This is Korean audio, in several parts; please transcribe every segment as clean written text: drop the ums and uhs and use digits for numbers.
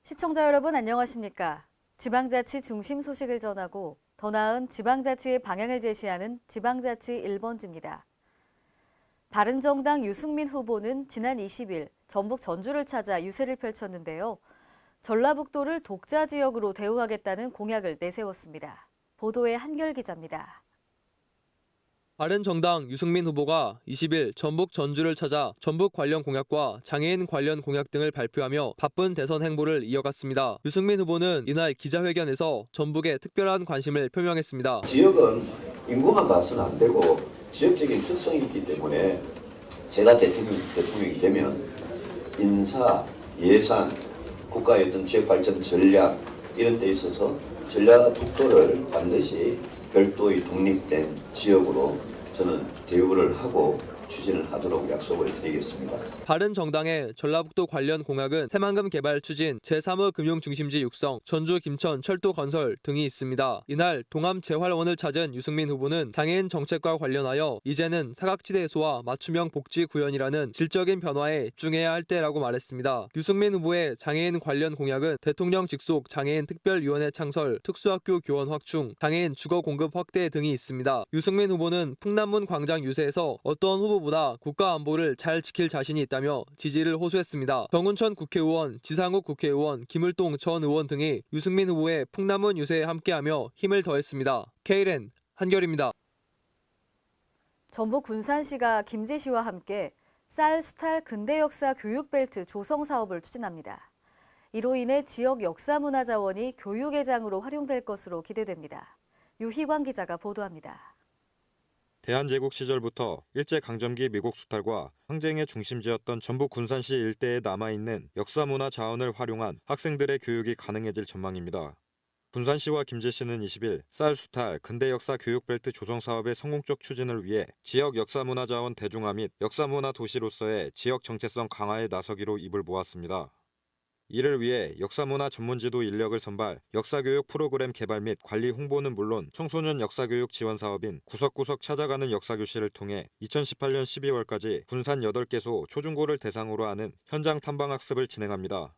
시청자 여러분 안녕하십니까? 지방자치 중심 소식을 전하고 더 나은 지방자치의 방향을 제시하는 지방자치 1번지입니다. 바른정당 유승민 후보는 지난 20일 전북 전주를 찾아 유세를 펼쳤는데요. 전라북도를 독자 지역으로 대우하겠다는 공약을 내세웠습니다. 보도에 한결 기자입니다. 바른정당 유승민 후보가 20일 전북 전주를 찾아 전북 관련 공약과 장애인 관련 공약 등을 발표하며 바쁜 대선 행보를 이어갔습니다. 유승민 후보는 이날 기자회견에서 전북에 특별한 관심을 표명했습니다. 지역은 인구만 봐서는 안 되고 지역적인 특성이 있기 때문에 제가 대통령이 되면 인사, 예산, 국가의 어떤 지역발전 전략 이런 데 있어서 전라북도를 반드시 별도의 독립된 지역으로 저는 대우를 하고 추진을 하도록 약속을 드리겠습니다. 바른정당의 전라북도 관련 공약은 새만금 개발 추진, 제3호 금융중심지 육성, 전주 김천 철도 건설 등이 있습니다. 이날 동암재활원을 찾은 유승민 후보는 장애인 정책과 관련하여 이제는 사각지대 해소와 맞춤형 복지 구현이라는 질적인 변화에 집중해야 할 때라고 말했습니다. 유승민 후보의 장애인 관련 공약은 대통령 직속 장애인 특별위원회 창설, 특수학교 교원 확충, 장애인 주거 공급 확대 등이 있습니다. 유승민 후보는 풍남문 광장 유세에서 어떤 후보보다 국가 안보를 잘 지킬 자신이 있다며 지지를 호소했습니다. 정운천 국회의원, 지상욱 국회의원, 김을동 전 의원 등이 유승민 후보의 풍남문 유세에 함께하며 힘을 더했습니다. KLN 한결입니다. 전북 군산시가 김제시와 함께 쌀, 수탈, 근대역사 교육벨트 조성 사업을 추진합니다. 이로 인해 지역 역사문화자원이 교육회장으로 활용될 것으로 기대됩니다. 유희광 기자가 보도합니다. 대한제국 시절부터 일제강점기 미국 수탈과 항쟁의 중심지였던 전북 군산시 일대에 남아있는 역사문화 자원을 활용한 학생들의 교육이 가능해질 전망입니다. 군산시와 김제시는 20일 쌀 수탈 근대역사 교육벨트 조성 사업의 성공적 추진을 위해 지역 역사문화 자원 대중화 및 역사문화 도시로서의 지역 정체성 강화에 나서기로 입을 모았습니다. 이를 위해 역사문화 전문지도 인력을 선발, 역사교육 프로그램 개발 및 관리 홍보는 물론 청소년 역사교육 지원 사업인 구석구석 찾아가는 역사교실을 통해 2018년 12월까지 군산 8개소 초중고를 대상으로 하는 현장 탐방 학습을 진행합니다.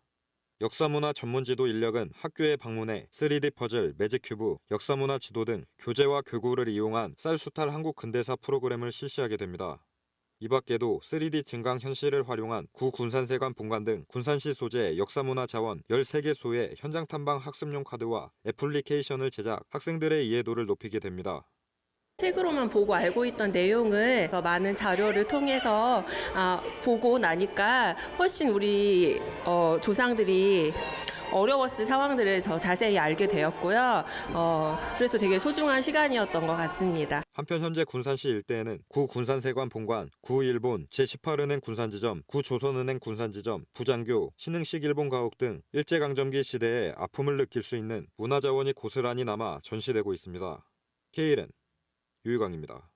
역사문화 전문지도 인력은 학교에 방문해 3D 퍼즐, 매직큐브, 역사문화 지도 등 교재와 교구를 이용한 쌀수탈 한국 근대사 프로그램을 실시하게 됩니다. 이 밖에도 3D 증강 현실을 활용한 구군산세관 본관 등 군산시 소재 역사문화 자원 13개소의 현장 탐방 학습용 카드와 애플리케이션을 제작, 학생들의 이해도를 높이게 됩니다. 책으로만 보고 알고 있던 내용을 더 많은 자료를 통해서 보고 나니까 훨씬 우리 조상들이 어려웠을 상황들을 더 자세히 알게 되었고요. 그래서 되게 소중한 시간이었던 것 같습니다. 한편 현재 군산시 일대에는 구군산세관 본관, 구일본, 제18은행 군산지점, 구조선은행 군산지점, 부장교, 신흥식 일본가옥 등 일제강점기 시대의 아픔을 느낄 수 있는 문화자원이 고스란히 남아 전시되고 있습니다. KLN 유희광입니다.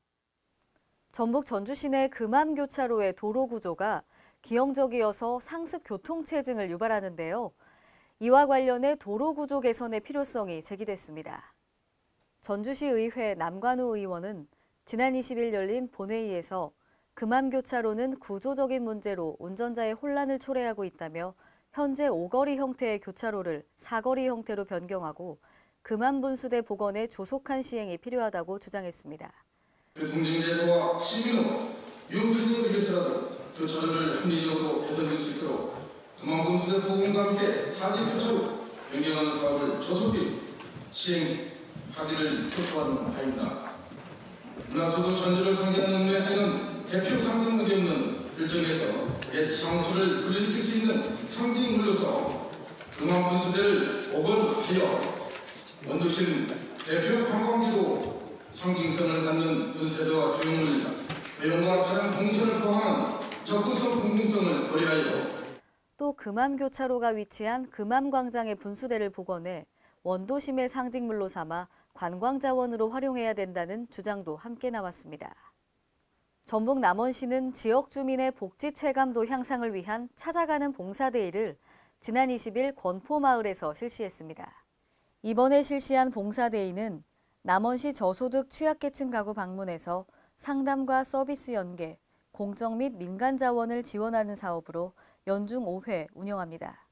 전북 전주 시내 금암교차로의 도로 구조가 기형적이어서 상습 교통체증을 유발하는데요. 이와 관련해 도로 구조 개선의 필요성이 제기됐습니다. 전주시 의회 남관우 의원은 지난 20일 열린 본회의에서 금암교차로는 구조적인 문제로 운전자의 혼란을 초래하고 있다며 현재 5거리 형태의 교차로를 4거리 형태로 변경하고 금암분수대 복원의 조속한 시행이 필요하다고 주장했습니다. 교통정제에서와 시민은 유효편의를 위해서라도 교차로를 합리적으로 개선할 수 있도록 금암분수대 복원과 함께 사지교차로 변경하는 사업을 조속히 시행하기를 촉구하는 바입니다. 문화소도 전주를 상징하는 눈에띄는 대표 상징물이 없는 결정에서 옛 향수를 불일으킬 수 있는 상징물로서 금암분수대를 복원하여 원도시는 대표 관광지로 상징성을 갖는 분수대와 조형물, 배용과 차량 동선을 포함한 접근성 공공성을 고려하여 또 금암교차로가 위치한 금암광장의 분수대를 복원해 원도심의 상징물로 삼아 관광자원으로 활용해야 된다는 주장도 함께 나왔습니다. 전북 남원시는 지역 주민의 복지 체감도 향상을 위한 찾아가는 봉사데이를 지난 20일 권포마을에서 실시했습니다. 이번에 실시한 봉사데이는 남원시 저소득 취약계층 가구 방문해서 상담과 서비스 연계, 공적 및 민간 자원을 지원하는 사업으로 연중 5회 운영합니다.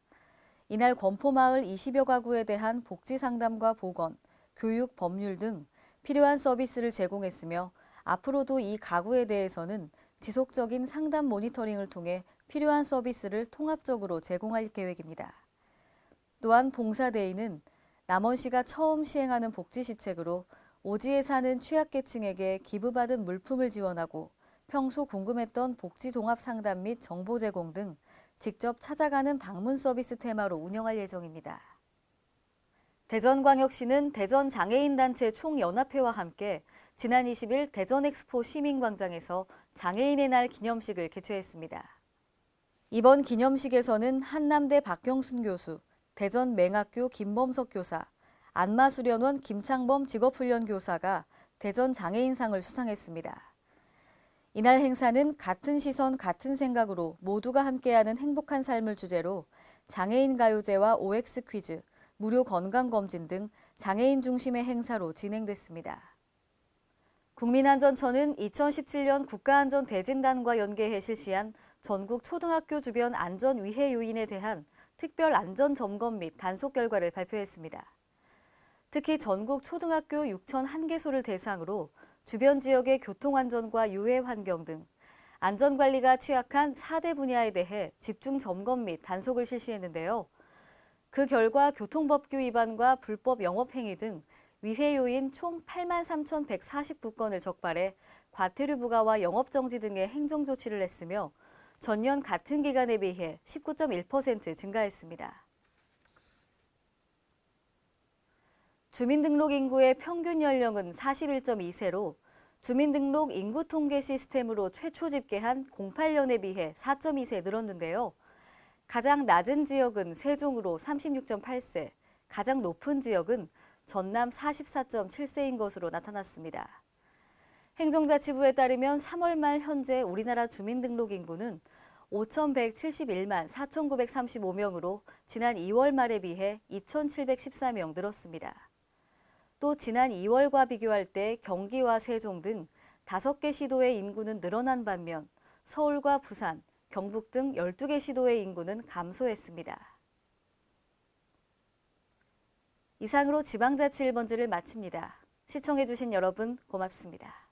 이날 권포마을 20여 가구에 대한 복지 상담과 보건, 교육, 법률 등 필요한 서비스를 제공했으며 앞으로도 이 가구에 대해서는 지속적인 상담 모니터링을 통해 필요한 서비스를 통합적으로 제공할 계획입니다. 또한 봉사데이는 남원시가 처음 시행하는 복지시책으로 오지에 사는 취약계층에게 기부받은 물품을 지원하고 평소 궁금했던 복지종합상담 및 정보 제공 등 직접 찾아가는 방문 서비스 테마로 운영할 예정입니다. 대전광역시는 대전장애인단체 총연합회와 함께 지난 20일 대전엑스포 시민광장에서 장애인의 날 기념식을 개최했습니다. 이번 기념식에서는 한남대 박경순 교수, 대전맹학교 김범석 교사, 안마수련원 김창범 직업훈련교사가 대전장애인상을 수상했습니다. 이날 행사는 같은 시선, 같은 생각으로 모두가 함께하는 행복한 삶을 주제로 장애인 가요제와 OX 퀴즈, 무료 건강검진 등 장애인 중심의 행사로 진행됐습니다. 국민안전처는 2017년 국가안전대진단과 연계해 실시한 전국 초등학교 주변 안전위해 요인에 대한 특별 안전점검 및 단속 결과를 발표했습니다. 특히 전국 초등학교 6,001개소를 대상으로 주변 지역의 교통안전과 유해 환경 등 안전관리가 취약한 4대 분야에 대해 집중 점검 및 단속을 실시했는데요. 그 결과 교통법규 위반과 불법 영업행위 등 위해 요인 총 83,149건을 적발해 과태료 부과와 영업정지 등의 행정조치를 했으며 전년 같은 기간에 비해 19.1% 증가했습니다. 주민등록 인구의 평균 연령은 41.2세로 주민등록 인구 통계 시스템으로 최초 집계한 08년에 비해 4.2세 늘었는데요. 가장 낮은 지역은 세종으로 36.8세, 가장 높은 지역은 전남 44.7세인 것으로 나타났습니다. 행정자치부에 따르면 3월 말 현재 우리나라 주민등록 인구는 5,171만 4,935명으로 지난 2월 말에 비해 2,714명 늘었습니다. 또 지난 2월과 비교할 때 경기와 세종 등 5개 시도의 인구는 늘어난 반면 서울과 부산, 경북 등 12개 시도의 인구는 감소했습니다. 이상으로 지방자치 1번지를 마칩니다. 시청해주신 여러분 고맙습니다.